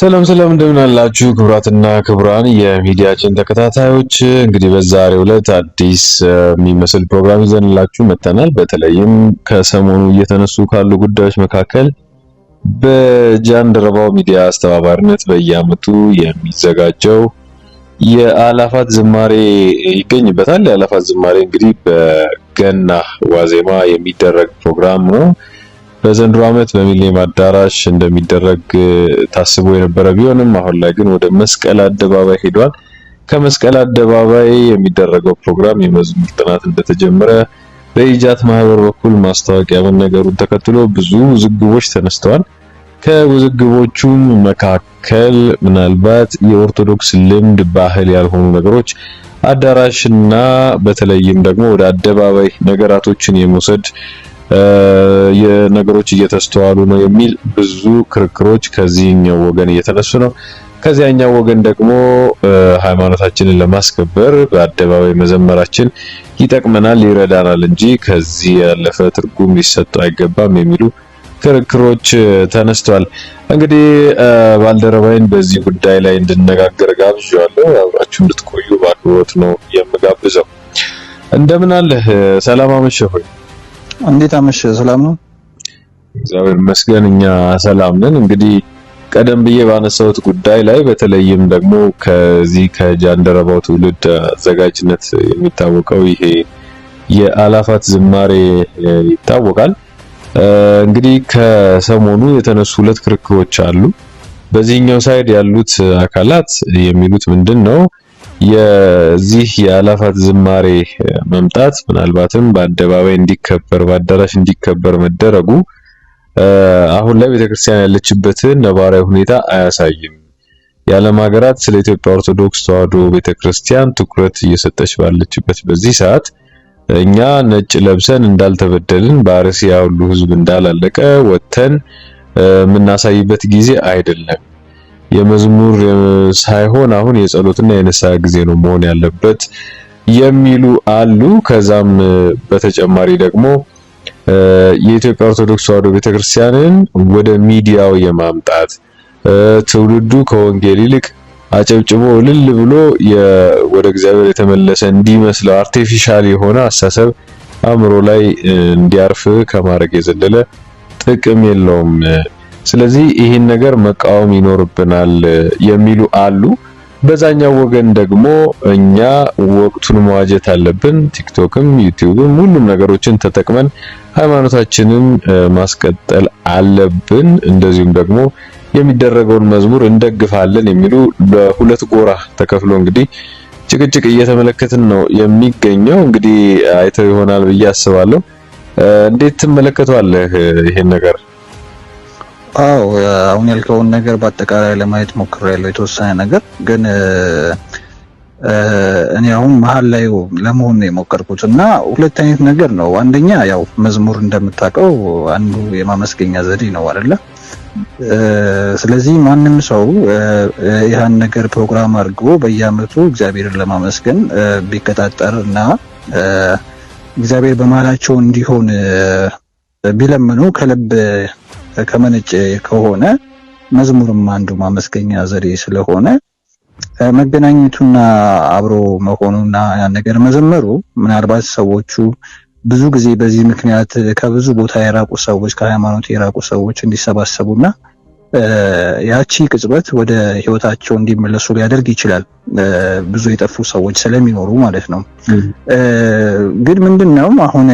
ሰላም እንደምን አላችሁ ክቡራትና ክቡራን የሚዲያችን ተከታታዮች፣ እንግዲህ በዛሬው ዕለት አዲስ የሚመስል ፕሮግራም ይዘንላችሁ መጥተናል። በተለይም ከሰሞኑ እየተነሱ ካሉ ጉዳዮች መካከል በጃንደረባው ሚዲያ አስተባባሪነት በየዓመቱ የሚዘጋጀው የአእላፋት ዝማሬ ይገኝበታል። የአእላፋት ዝማሬ እንግዲህ በገና ዋዜማ የሚደረግ ፕሮግራም ነው። በዘንድሮ ዓመት በሚሊኒየም አዳራሽ እንደሚደረግ ታስቦ የነበረ ቢሆንም አሁን ላይ ግን ወደ መስቀል አደባባይ ሄዷል። ከመስቀል አደባባይ የሚደረገው ፕሮግራም የመዝሙር ጥናት እንደተጀመረ በኢጃት ማህበር በኩል ማስታወቂያ መነገሩን ተከትሎ ብዙ ውዝግቦች ተነስተዋል። ከውዝግቦቹም መካከል ምናልባት የኦርቶዶክስ ልምድ ባህል ያልሆኑ ነገሮች አዳራሽና በተለይም ደግሞ ወደ አደባባይ ነገራቶችን የመውሰድ የነገሮች እየተስተዋሉ ነው የሚል ብዙ ክርክሮች ከዚህኛው ወገን እየተነሱ ነው። ከዚያኛው ወገን ደግሞ ሃይማኖታችንን ለማስከበር በአደባባይ መዘመራችን ይጠቅመናል፣ ይረዳናል እንጂ ከዚህ ያለፈ ትርጉም ሊሰጠው አይገባም የሚሉ ክርክሮች ተነስተዋል። እንግዲህ ባልደረባይን በዚህ ጉዳይ ላይ እንድነጋገር ጋብዣለሁ። አብራችሁ እንድትቆዩ በአክብሮት ነው የምጋብዘው። እንደምን አለህ? ሰላም አመሸህ ሆይ? እንዴት አመሸህ? ሰላም ነው? እግዚአብሔር ይመስገን እኛ ሰላም ነን። እንግዲህ ቀደም ብዬ ባነሳሁት ጉዳይ ላይ በተለይም ደግሞ ከዚህ ከጃንደረባው ትውልድ አዘጋጅነት የሚታወቀው ይሄ የአእላፋት ዝማሬ ይታወቃል። እንግዲህ ከሰሞኑ የተነሱ ሁለት ክርክሮች አሉ። በዚህኛው ሳይድ ያሉት አካላት የሚሉት ምንድነው? የዚህ የአእላፋት ዝማሬ መምጣት ምናልባትም በአደባባይ እንዲከበር በአዳራሽ እንዲከበር መደረጉ አሁን ላይ ቤተክርስቲያን ያለችበትን ነባራዊ ሁኔታ አያሳይም። የዓለም ሀገራት ስለ ኢትዮጵያ ኦርቶዶክስ ተዋሕዶ ቤተክርስቲያን ትኩረት እየሰጠች ባለችበት በዚህ ሰዓት እኛ ነጭ ለብሰን እንዳልተበደልን በአርሲ ያሉ ሕዝብ እንዳላለቀ ወተን የምናሳይበት ጊዜ አይደለም። የመዝሙር ሳይሆን አሁን የጸሎትና የንስሐ ጊዜ ነው መሆን ያለበት የሚሉ አሉ። ከዛም በተጨማሪ ደግሞ የኢትዮጵያ ኦርቶዶክስ ተዋሕዶ ቤተክርስቲያንን ወደ ሚዲያው የማምጣት ትውልዱ ከወንጌል ይልቅ አጨብጭቦ እልል ብሎ ወደ እግዚአብሔር የተመለሰ እንዲመስለው አርቲፊሻል የሆነ አስተሳሰብ አእምሮ ላይ እንዲያርፍ ከማድረግ የዘለለ ጥቅም የለውም። ስለዚህ ይህን ነገር መቃወም ይኖርብናል የሚሉ አሉ። በዛኛው ወገን ደግሞ እኛ ወቅቱን መዋጀት አለብን፣ ቲክቶክም ዩቲዩብም ሁሉም ነገሮችን ተጠቅመን ሃይማኖታችንን ማስቀጠል አለብን፣ እንደዚሁም ደግሞ የሚደረገውን መዝሙር እንደግፋለን የሚሉ በሁለት ጎራ ተከፍሎ እንግዲህ ጭቅጭቅ እየተመለከትን ነው የሚገኘው። እንግዲህ አይተው ይሆናል ብዬ አስባለሁ። እንዴት ትመለከተዋለህ ይሄን ነገር? አዎ አሁን ያልከውን ነገር በአጠቃላይ ለማየት ሞክሬያለሁ። የተወሰነ ነገር ግን እኔ አሁን መሀል ላይ ለመሆን ነው የሞከርኩት እና ሁለት አይነት ነገር ነው። አንደኛ ያው መዝሙር እንደምታውቀው አንዱ የማመስገኛ ዘዴ ነው አይደለ? ስለዚህ ማንም ሰው ያን ነገር ፕሮግራም አድርጎ በየዓመቱ እግዚአብሔርን ለማመስገን ቢቀጣጠር እና እግዚአብሔር በመሃላቸው እንዲሆን ቢለምኑ ከልብ ከመነጨ ከሆነ መዝሙርም አንዱ ማመስገኛ ዘዴ ስለሆነ መገናኘቱና አብሮ መሆኑና ያን ነገር መዘመሩ ምናልባት ሰዎቹ ብዙ ጊዜ በዚህ ምክንያት ከብዙ ቦታ የራቁ ሰዎች ከሃይማኖት የራቁ ሰዎች እንዲሰባሰቡና ያቺ ቅጽበት ወደ ህይወታቸው እንዲመለሱ ሊያደርግ ይችላል። ብዙ የጠፉ ሰዎች ስለሚኖሩ ማለት ነው። ግን ምንድነው አሁን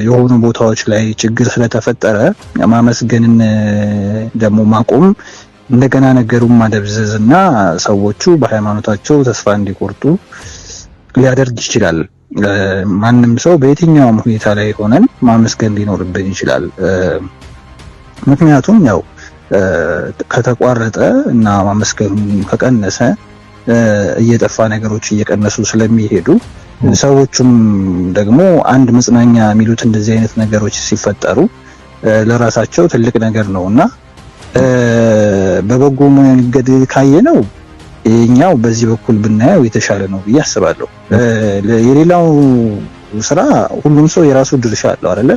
የሆኑ ቦታዎች ላይ ችግር ስለተፈጠረ ማመስገንን ደግሞ ማቆም እንደገና ነገሩን ማደብዘዝና ሰዎቹ በሃይማኖታቸው ተስፋ እንዲቆርጡ ሊያደርግ ይችላል። ማንም ሰው በየትኛውም ሁኔታ ላይ ሆነን ማመስገን ሊኖርብን ይችላል። ምክንያቱም ያው ከተቋረጠ እና ማመስገኑ ከቀነሰ እየጠፋ ነገሮች እየቀነሱ ስለሚሄዱ ሰዎቹም ደግሞ አንድ መጽናኛ የሚሉት እንደዚህ አይነት ነገሮች ሲፈጠሩ ለራሳቸው ትልቅ ነገር ነውና በበጎ መንገድ ካየነው ይሄኛው በዚህ በኩል ብናየው የተሻለ ነው ብዬ አስባለሁ። የሌላው ስራ ሁሉም ሰው የራሱ ድርሻ አለው አይደለ?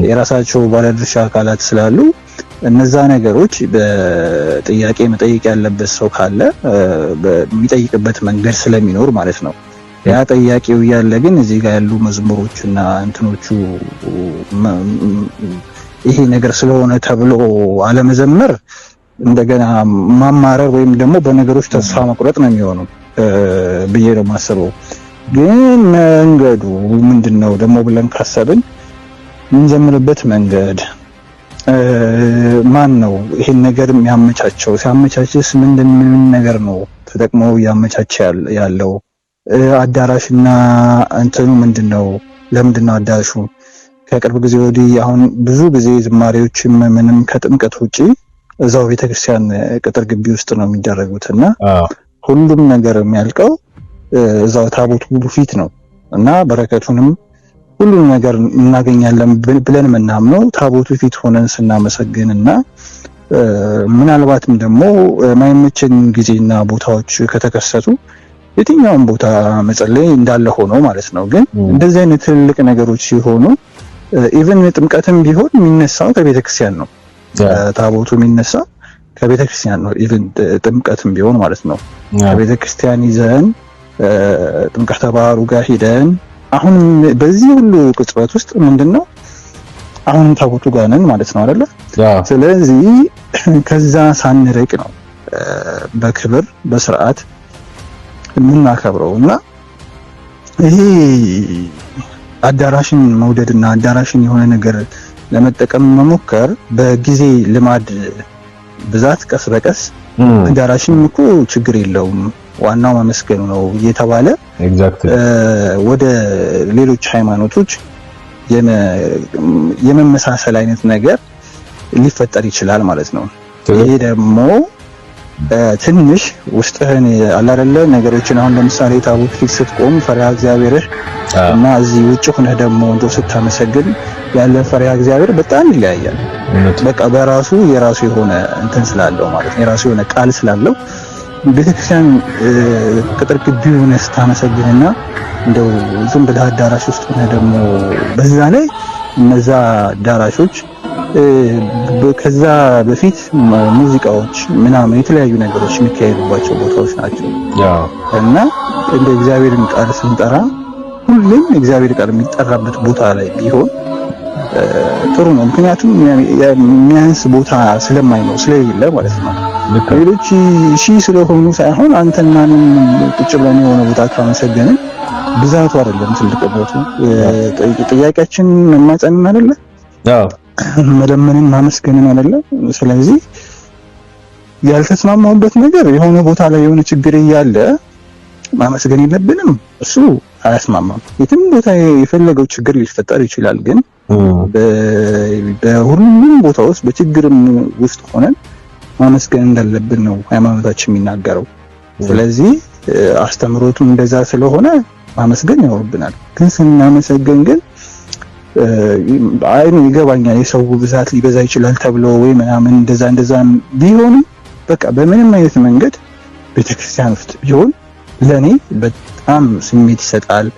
የራሳቸው ባለድርሻ አካላት ስላሉ እነዛ ነገሮች በጥያቄ መጠየቅ ያለበት ሰው ካለ በሚጠይቅበት መንገድ ስለሚኖር ማለት ነው። ያ ጠያቂው ያለ ግን እዚህ ጋር ያሉ መዝሙሮችና እንትኖቹ ይሄ ነገር ስለሆነ ተብሎ አለመዘመር እንደገና ማማረር ወይም ደግሞ በነገሮች ተስፋ መቁረጥ ነው የሚሆነው ብዬ ነው የማስበው። ግን መንገዱ ምንድነው ደግሞ ብለን ካሰብን የምንዘምርበት መንገድ ማን ነው ይሄን ነገር የሚያመቻቸው? ሲያመቻችስ ምን ነገር ነው ተጠቅሞ ያመቻቸ ያለው? አዳራሽና እንትኑ ምንድነው? ለምንድነው አዳራሹ? ከቅርብ ጊዜ ወዲህ አሁን ብዙ ጊዜ ዝማሬዎችም ምንም ከጥምቀት ውጪ እዛው ቤተክርስቲያን ቅጥር ግቢ ውስጥ ነው የሚደረጉትና ሁሉም ነገር የሚያልቀው እዛው ታቦቱ ፊት ነው እና በረከቱንም ሁሉም ነገር እናገኛለን ብለን ምናምነው ታቦቱ ፊት ሆነን ስናመሰግንና ምናልባትም ደግሞ ማይመቸን ጊዜና ቦታዎች ከተከሰቱ የትኛውም ቦታ መጸለይ እንዳለ ሆኖ ማለት ነው። ግን እንደዚህ አይነት ትልቅ ነገሮች ሲሆኑ ኢቭን ጥምቀትም ቢሆን የሚነሳው ከቤተክርስቲያን ነው። ታቦቱ የሚነሳው ከቤተክርስቲያን ነው። ኢቭን ጥምቀትም ቢሆን ማለት ነው ከቤተክርስቲያን ይዘን ጥምቀተ ባህሩ ጋር ሄደን አሁን በዚህ ሁሉ ቅጽበት ውስጥ ምንድነው አሁንም ታቦቱ ጋር ነን ማለት ነው አይደለ? ስለዚህ ከዛ ሳንርቅ ነው በክብር በስርዓት የምናከብረው እና ይሄ አዳራሽን መውደድና አዳራሽን የሆነ ነገር ለመጠቀም መሞከር በጊዜ ልማድ ብዛት ቀስ በቀስ አዳራሽን እኮ ችግር የለውም ዋናው ማመስገኑ ነው እየተባለ ወደ ሌሎች ሃይማኖቶች የመመሳሰል አይነት ነገር ሊፈጠር ይችላል ማለት ነው። ይሄ ደግሞ ትንሽ ውስጥህን አላረለ ነገሮችን አሁን ለምሳሌ ታቦት ፊት ስትቆም ፈሪሃ እግዚአብሔርህ እና እዚህ ውጭ ሆነህ ደግሞ እንደው ስታመሰግን ያለ ፈሪሃ እግዚአብሔር በጣም ይለያያል። በቃ በራሱ የራሱ የሆነ እንትን ስላለው ማለት ነው የራሱ የሆነ ቃል ስላለው ቤተክርስቲያን ቅጥር ግቢው ሆነ ስታመሰግንና እንደው ዝም ብለህ አዳራሽ ውስጥ ሆነ ደግሞ በዛ ላይ እነዛ አዳራሾች ከዛ በፊት ሙዚቃዎች ምናምን የተለያዩ ነገሮች የሚካሄዱባቸው ቦታዎች ናቸው እና እንደ እግዚአብሔርን ቃል ስንጠራ ሁሉም እግዚአብሔር ቃል የሚጠራበት ቦታ ላይ ቢሆን ጥሩ ነው። ምክንያቱም የሚያንስ ቦታ ስለማይኖር ስለሌለ ማለት ነው። ሌሎች ስለሆኑ ሳይሆን አንተና እኔም ቁጭ ብለን የሆነ ቦታ ካመሰገንን ብዛቱ አይደለም ትልቅነቱ። ጥያቄያችን መማጸንን አይደለ? መለመንን ማመስገንን አይደለ? ስለዚህ ያልተስማማውበት ነገር የሆነ ቦታ ላይ የሆነ ችግር እያለ ማመስገን የለብንም። እሱ አያስማማም። የትም ቦታ የፈለገው ችግር ሊፈጠር ይችላል። ግን በሁሉም ቦታ ውስጥ በችግርም ውስጥ ሆነን ማመስገን እንዳለብን ነው ሃይማኖታችን የሚናገረው። ስለዚህ አስተምሮቱም እንደዛ ስለሆነ ማመስገን ያወርብናል። ግን ስናመሰግን ግን አይኑ ይገባኛል የሰው ብዛት ሊበዛ ይችላል ተብሎ ወይ ምናምን እንደዛ ቢሆንም በቃ በምንም አይነት መንገድ ቤተክርስቲያን ውስጥ ቢሆን ለኔ በጣም ስሜት ይሰጣል።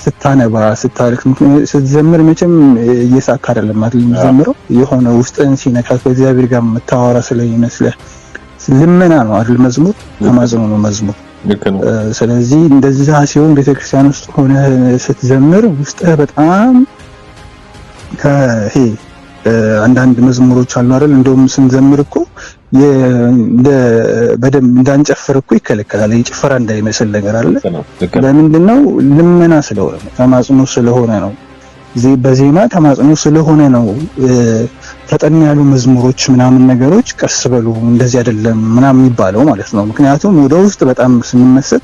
ስታነባ ስታልክ ስትዘምር መቼም እየሳካ አይደለም ማለት የምትዘምረው የሆነ ውስጥን ሲነካት በእግዚአብሔር ጋር መታወራ ስለሚመስልህ ልመና ነው አይደል? መዝሙር ተማጽኖ ነው መዝሙር። ስለዚህ እንደዛ ሲሆን ቤተክርስቲያን ውስጥ ሆነ ስትዘምር ውስጥህ በጣም አንዳንድ መዝሙሮች አሉ አይደል? እንደውም ስንዘምር እኮ በደም እንዳንጨፍር እኮ ይከለከላል። የጭፈራ እንዳይመስል ነገር አለ። ለምንድነው? ልመና ስለሆነ ተማጽኖ ስለሆነ ነው። በዜማ ተማጽኖ ስለሆነ ነው። ፈጠን ያሉ መዝሙሮች ምናምን ነገሮች ቀስ በሉ እንደዚህ አይደለም ምናምን የሚባለው ማለት ነው። ምክንያቱም ወደ ውስጥ በጣም ስንመሰጥ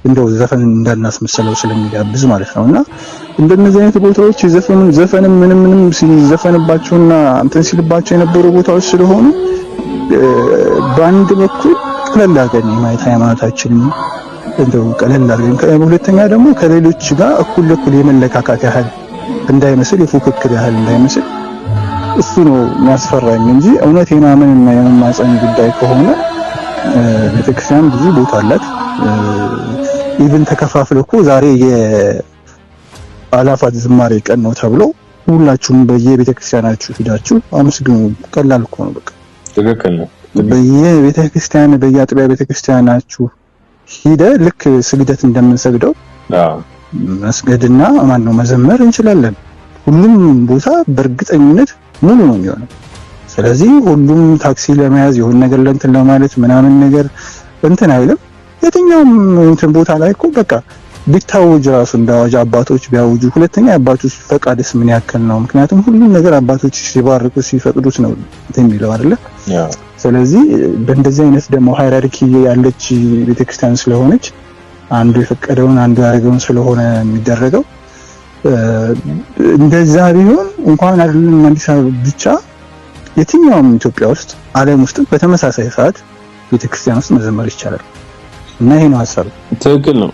እንደው ዘፈን እንዳናስመሰለው ስለሚጋብዝ ማለት ነውና እንደነዚህ አይነት ቦታዎች ዘፈንም ምንም ሲዘፈንባቸውና እንትን ሲልባቸው የነበሩ ቦታዎች ስለሆኑ በአንድ በኩል ቀለል አድርገን የማየት ሃይማኖታችንን እንደው ቀለል አድርገን፣ ሁለተኛ ደግሞ ከሌሎች ጋር እኩል የመለካካት ያህል እንዳይመስል የፉክክር ያህል እንዳይመስል እሱ ነው የሚያስፈራኝ እንጂ እውነት የማመንና የመማፀን ጉዳይ ከሆነ ቤተክርስቲያን ብዙ ቦታ አላት። ኢቭን ተከፋፍለው እኮ ዛሬ የአላፋት ዝማሬ ቀን ነው ተብሎ ሁላችሁም በየቤተክርስቲያናችሁ ሄዳችሁ አመስግኑ። ቀላል እኮ ነው። በቃ ትክክል ነው። በየቤተክርስቲያን በየአጥቢያ ቤተክርስቲያናችሁ ሄደ ልክ ስግደት እንደምንሰግደው መስገድና ማነው መዘመር እንችላለን። ሁሉም ቦታ በእርግጠኝነት ሙሉ ነው የሚሆነው። ስለዚህ ሁሉም ታክሲ ለመያዝ የሆነ ነገር ለእንትን ለማለት ምናምን ነገር እንትን አይልም። የትኛውም እንትን ቦታ ላይ እኮ በቃ ቢታወጅ ራሱ እንዳዋጅ አባቶች ቢያውጁ። ሁለተኛ አባቶች ፈቃድስ ምን ያክል ነው? ምክንያቱም ሁሉም ነገር አባቶች ሲባርኩ ሲፈቅዱት ነው እንትን የሚለው አይደለ? ስለዚህ በእንደዚህ አይነት ደግሞ ሃይራርኪ ያለች ቤተክርስቲያን ስለሆነች አንዱ የፈቀደውን አንዱ ያደረገውን ስለሆነ የሚደረገው እንደዛ ቢሆን እንኳን አይደለም አዲስ አበባ ብቻ የትኛውም ኢትዮጵያ ውስጥ ዓለም ውስጥ በተመሳሳይ ሰዓት ቤተክርስቲያን ውስጥ መዘመር ይቻላል። እና ይሄ ነው ሐሳቡ። ትክክል ነው።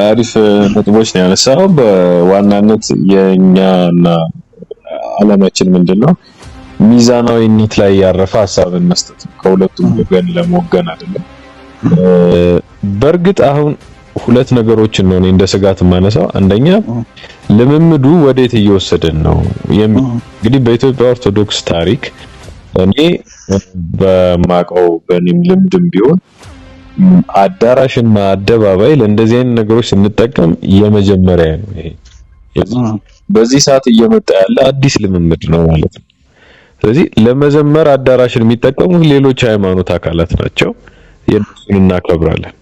አሪፍ ነጥቦች ነው ያነሳው። በዋናነት የኛና ዓላማችን ምንድነው? ሚዛናዊነት ላይ ያረፈ ሐሳብን መስጠት ነው። ከሁለቱም ወገን ለመወገን አይደለም። በእርግጥ አሁን ሁለት ነገሮችን ነው እንደ ስጋት ማነሳው። አንደኛ ልምምዱ ወዴት እየወሰደን ነው የሚል እንግዲህ በኢትዮጵያ ኦርቶዶክስ ታሪክ እኔ በማቀው በእኔም ልምድም ቢሆን አዳራሽና አደባባይ ለእንደዚህ አይነት ነገሮች ስንጠቀም የመጀመሪያ ነው። ይሄ በዚህ ሰዓት እየመጣ ያለ አዲስ ልምምድ ነው ማለት ነው። ስለዚህ ለመዘመር አዳራሽን የሚጠቀሙት ሌሎች ሃይማኖት አካላት ናቸው። የእነሱን እናከብራለን።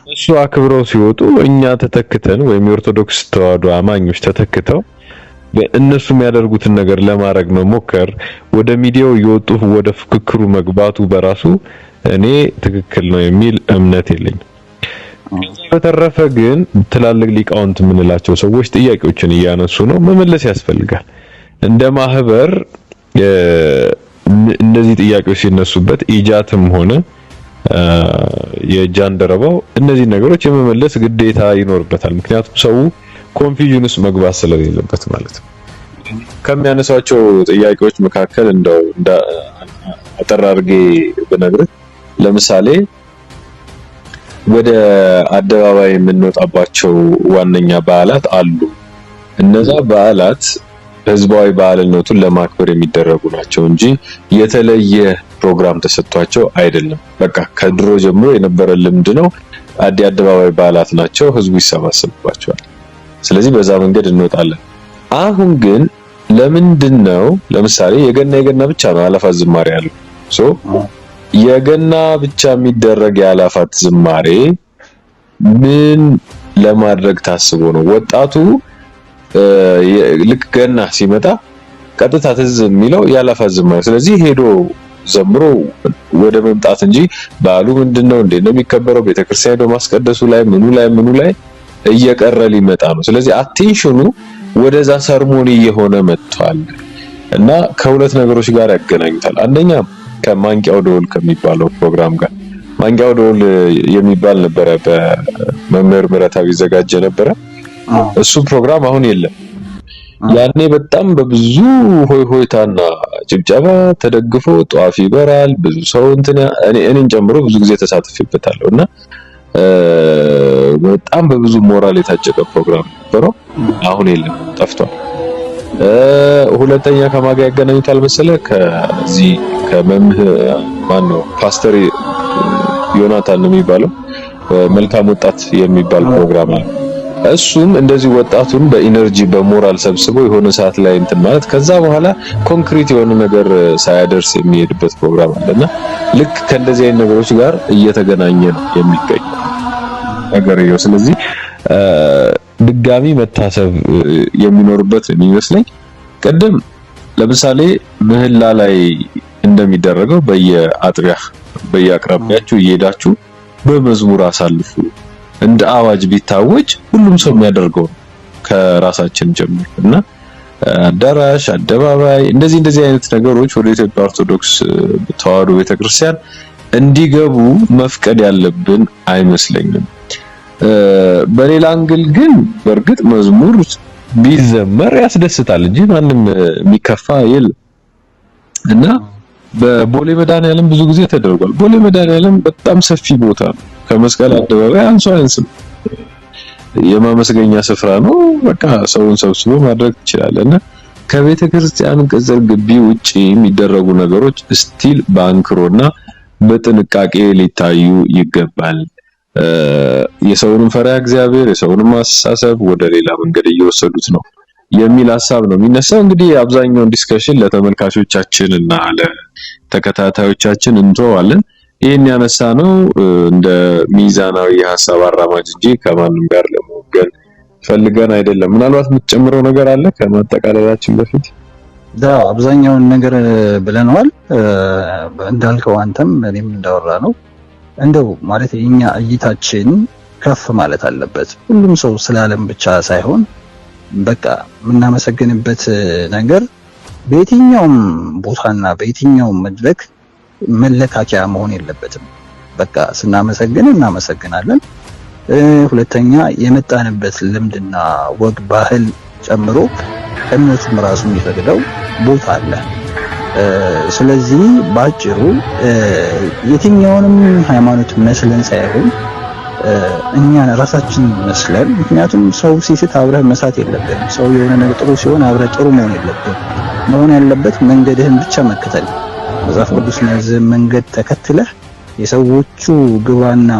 እሱ አክብረው ሲወጡ እኛ ተተክተን ወይም የኦርቶዶክስ ተዋህዶ አማኞች ተተክተው እነሱ የሚያደርጉትን ነገር ለማድረግ መሞከር ወደ ሚዲያው እየወጡ ወደ ፍክክሩ መግባቱ በራሱ እኔ ትክክል ነው የሚል እምነት የለኝም። በተረፈ ግን ትላልቅ ሊቃውንት የምንላቸው ሰዎች ጥያቄዎችን እያነሱ ነው፣ መመለስ ያስፈልጋል። እንደ ማህበር እነዚህ ጥያቄዎች ሲነሱበት ኢጃትም ሆነ የጃንደረባው እነዚህ ነገሮች የመመለስ ግዴታ ይኖርበታል። ምክንያቱም ሰው ኮንፊውዥን ውስጥ መግባት ስለሌለበት ማለት ነው። ከሚያነሳቸው ጥያቄዎች መካከል እንደው አጠር አድርጌ ብነግርህ ለምሳሌ ወደ አደባባይ የምንወጣባቸው ዋነኛ በዓላት አሉ። እነዛ በዓላት ህዝባዊ በዓልነቱን ለማክበር የሚደረጉ ናቸው እንጂ የተለየ ፕሮግራም ተሰጥቷቸው አይደለም። በቃ ከድሮ ጀምሮ የነበረ ልምድ ነው። አደባባይ በዓላት ናቸው፣ ህዝቡ ይሰባሰብባቸዋል። ስለዚህ በዛ መንገድ እንወጣለን። አሁን ግን ለምንድነው ለምሳሌ የገና ብቻ ነው አላፋት ዝማሬ ያለው? የገና ብቻ የሚደረግ የአላፋት ዝማሬ ምን ለማድረግ ታስቦ ነው? ወጣቱ ልክ ገና ሲመጣ ቀጥታ ትዝ የሚለው የአላፋት ዝማሬ፣ ስለዚህ ሄዶ ዘምሮ ወደ መምጣት እንጂ በዓሉ ምንድነው እንዴት ነው የሚከበረው ቤተክርስቲያን ሄዶ ማስቀደሱ ላይ ምኑ ላይ እየቀረ ሊመጣ ነው። ስለዚህ አቴንሽኑ ወደዛ ሰርሞኒ እየሆነ መጥቷል እና ከሁለት ነገሮች ጋር ያገናኙታል። አንደኛ ከማንቂያው ደወል ከሚባለው ፕሮግራም ጋር ማንቂያው ደወል የሚባል ነበረ፣ በመምህር ምረታዊ ይዘጋጀ ነበረ። እሱ ፕሮግራም አሁን የለም። ያኔ በጣም በብዙ ሆይታና ጭብጨባ ተደግፎ ጧፍ ይበራል። ብዙ ሰው እኔን ጨምሮ ብዙ ጊዜ ተሳትፌበታለሁ እና በጣም በብዙ ሞራል የታጨቀ ፕሮግራም ነበረው። አሁን የለም፣ ጠፍቷል። ሁለተኛ ከማጋ ያገናኙታል መሰለህ ከዚህ ከመምህር ማነው ፓስተር ዮናታን ነው የሚባለው መልካም ወጣት የሚባል ፕሮግራም አለ። እሱም እንደዚህ ወጣቱን በኢነርጂ በሞራል ሰብስቦ የሆነ ሰዓት ላይ እንትን ማለት ከዛ በኋላ ኮንክሪት የሆነ ነገር ሳያደርስ የሚሄድበት ፕሮግራም አለና ልክ ከእንደዚህ አይነት ነገሮች ጋር እየተገናኘ ነው የሚገኝ ነገር ነው። ስለዚህ ድጋሚ መታሰብ የሚኖርበት የሚመስለኝ ቅድም ለምሳሌ ምህላ ላይ እንደሚደረገው በየአጥቢያ በየአቅራቢያችሁ እየሄዳችሁ በመዝሙር አሳልፉ እንደ አዋጅ ቢታወጅ ሁሉም ሰው የሚያደርገው ከራሳችን ጀምሮ እና አዳራሽ አደባባይ እንደዚህ አይነት ነገሮች ወደ ኢትዮጵያ ኦርቶዶክስ ተዋህዶ ቤተክርስቲያን እንዲገቡ መፍቀድ ያለብን አይመስለኝም። በሌላ አንግል ግን በእርግጥ መዝሙር ቢዘመር ያስደስታል እንጂ ማንም የሚከፋ የለም እና በቦሌ መድኃኒዓለም ብዙ ጊዜ ተደርጓል። ቦሌ መድኃኒዓለም በጣም ሰፊ ቦታ ነው። ከመስቀል አደባባይ አንሷንስ የማመስገኛ ስፍራ ነው። በቃ ሰውን ሰብስቦ ማድረግ ትችላለና ከቤተ ክርስቲያን ቅጽር ግቢ ውጪ የሚደረጉ ነገሮች ስቲል በአንክሮና በጥንቃቄ ሊታዩ ይገባል። የሰውንም ፈሪሃ እግዚአብሔር የሰውንም አስተሳሰብ ወደ ሌላ መንገድ እየወሰዱት ነው የሚል ሐሳብ ነው የሚነሳው። እንግዲህ አብዛኛውን ዲስከሽን ለተመልካቾቻችን እና ለተከታታዮቻችን እንተዋለን። ይሄን ያነሳ ነው እንደ ሚዛናዊ ሐሳብ አራማጅ እንጂ ከማንም ጋር ለመወገን ፈልገን አይደለም። ምናልባት የምትጨምረው ነገር አለ ከማጠቃለላችን በፊት? አብዛኛውን ነገር ብለናል። እንዳልከው አንተም እኔም እንዳወራ ነው እንደው ማለት የኛ እይታችን ከፍ ማለት አለበት። ሁሉም ሰው ስላለም ብቻ ሳይሆን በቃ የምናመሰግንበት ነገር በየትኛውም ቦታና በየትኛውም መድረክ መለካኪያ መሆን የለበትም። በቃ ስናመሰግን እናመሰግናለን። ሁለተኛ የመጣንበት ልምድና ወግ ባህል ጨምሮ እምነቱም ራሱ የሚፈቅደው ቦታ አለ። ስለዚህ ባጭሩ የትኛውንም ሃይማኖት መስለን ሳይሆን እኛን ራሳችን መስለን፣ ምክንያቱም ሰው ሲስት አብረህ መሳት የለብህም። ሰው የሆነ ነገር ጥሩ ሲሆን አብረህ ጥሩ መሆን የለብህም። መሆን ያለበት መንገድህን ብቻ መከተል። መጽሐፍ ቅዱስ መንገድ ተከትለህ የሰዎቹ ግባና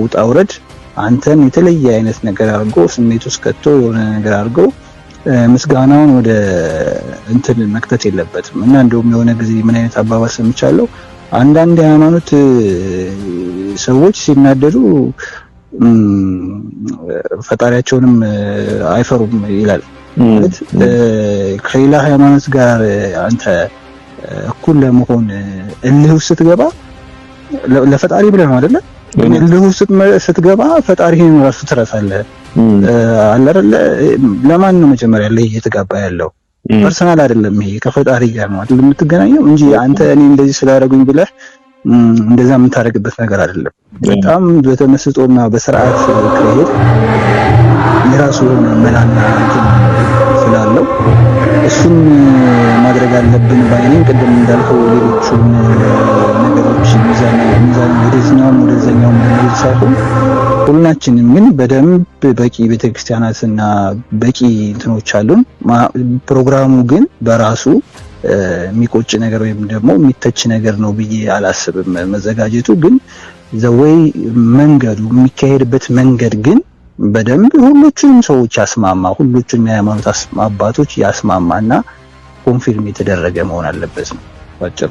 ውጣ ውረድ አንተን የተለየ አይነት ነገር አድርጎ ስሜት ውስጥ ከቶ የሆነ ነገር አድርጎ ምስጋናውን ወደ እንትን መክተት የለበትም። እና እንደውም የሆነ ጊዜ ምን አይነት አባባል ሰምቻለሁ፣ አንዳንድ የሃይማኖት ሰዎች ሲናደዱ ፈጣሪያቸውንም አይፈሩም ይላል። ማለት ከሌላ ሃይማኖት ጋር አንተ እኩል ለመሆን እልህ ውስጥ ስትገባ ለፈጣሪ ብለህ ነው አይደለ? እልህ ውስጥ ስትገባ ፈጣሪህን ራሱ ትረሳለህ። አለ አይደለ? ለማን ነው መጀመሪያ ላይ እየተጋባ ያለው? ፐርሰናል አይደለም፣ ይሄ ከፈጣሪ ጋር ነው አይደል የምትገናኘው እንጂ አንተ እኔ እንደዚህ ስላደረጉኝ ብለህ እንደዛ የምታደርግበት ነገር አይደለም። በጣም በተመስጦና በስርዓት ከሄድ የራሱ የሆነ መላና እንትን ስላለው እሱን ማድረግ አለብን ባይኔን። ቅድም እንዳልከው ሌሎቹን ነገሮች ሚዛን ወደዛኛው እንደሚሄድ ሳይሆን ሁላችንም ግን በደንብ በቂ ቤተክርስቲያናትና በቂ እንትኖች አሉን። ፕሮግራሙ ግን በራሱ የሚቆጭ ነገር ወይም ደግሞ የሚተች ነገር ነው ብዬ አላስብም። መዘጋጀቱ ግን ዘወይ መንገዱ የሚካሄድበት መንገድ ግን በደንብ ሁሉንም ሰዎች ያስማማ፣ ሁሉንም የሃይማኖት አባቶች ያስማማና ኮንፊርም የተደረገ መሆን አለበት ነው ባጭሩ።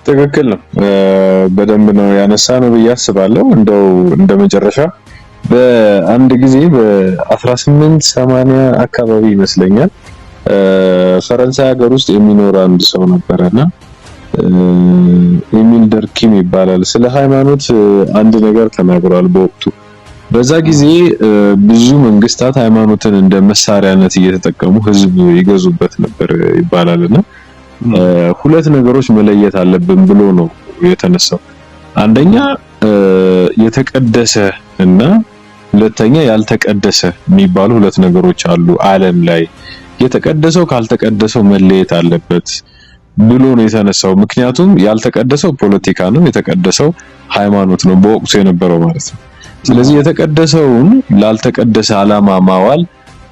ትክክል ነው። በደንብ ነው ያነሳ ነው ብዬ አስባለሁ። እንደው እንደመጨረሻ በአንድ ጊዜ በ1880 አካባቢ ይመስለኛል ፈረንሳይ ሀገር ውስጥ የሚኖር አንድ ሰው ነበርና ኤሚል ደርኪም ይባላል። ስለ ሃይማኖት አንድ ነገር ተናግሯል በወቅቱ። በዛ ጊዜ ብዙ መንግስታት ሃይማኖትን እንደ መሳሪያነት እየተጠቀሙ ህዝብ ይገዙበት ነበር ይባላልና ሁለት ነገሮች መለየት አለብን ብሎ ነው የተነሳው። አንደኛ የተቀደሰ እና ሁለተኛ ያልተቀደሰ የሚባሉ ሁለት ነገሮች አሉ ዓለም ላይ። የተቀደሰው ካልተቀደሰው መለየት አለበት ብሎ ነው የተነሳው። ምክንያቱም ያልተቀደሰው ፖለቲካ ነው፣ የተቀደሰው ሃይማኖት ነው በወቅቱ የነበረው ማለት ነው። ስለዚህ የተቀደሰውን ላልተቀደሰ ዓላማ ማዋል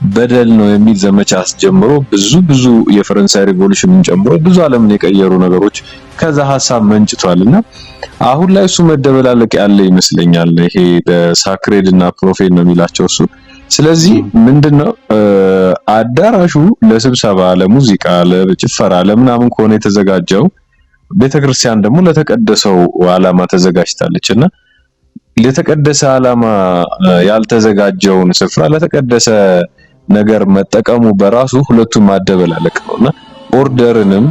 በደል ነው የሚል ዘመቻ አስጀምሮ ብዙ የፈረንሳይ ሪቮሉሽንን ጨምሮ ብዙ ዓለምን የቀየሩ ነገሮች ከዛ ሐሳብ መንጭቷልና አሁን ላይ እሱ መደበላለቅ ያለ ይመስለኛል። ይሄ ሳክሬድ እና ፕሮፌት ነው የሚላቸው እሱ። ስለዚህ ምንድነው አዳራሹ ለስብሰባ፣ ለሙዚቃ፣ ለጭፈራ፣ ለምናምን ከሆነ የተዘጋጀው ቤተክርስቲያን ደግሞ ለተቀደሰው ዓላማ ተዘጋጅታለችና ለተቀደሰ ዓላማ ያልተዘጋጀውን ስፍራ ለተቀደሰ ነገር መጠቀሙ በራሱ ሁለቱም ማደበላለቅ ነውና ኦርደርንም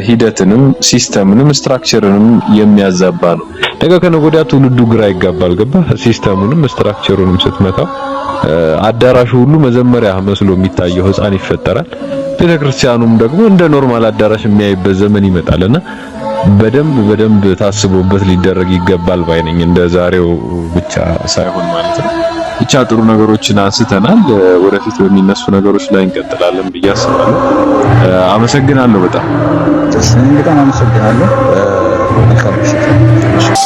ሂደትንም ሲስተምንም ስትራክቸርንም የሚያዛባ ነው። ነገ ከነገ ወዲያ ትውልዱ ግራ ይጋባል። ገባ? ሲስተሙንም ስትራክቸሩንም ስትመታው አዳራሹ ሁሉ መዘመሪያ መስሎ የሚታየው ህፃን ይፈጠራል። ቤተክርስቲያኑም ደግሞ እንደ ኖርማል አዳራሽ የሚያይበት ዘመን ይመጣልና በደንብ ታስቦበት ሊደረግ ይገባል ባይነኝ። እንደ ዛሬው ብቻ ሳይሆን ማለት ነው። ብቻ ጥሩ ነገሮችን አንስተናል። ወደፊት በሚነሱ ነገሮች ላይ እንቀጥላለን ብዬ አስባለሁ። አመሰግናለሁ። በጣም አመሰግናለሁ። መልካም ምሽት።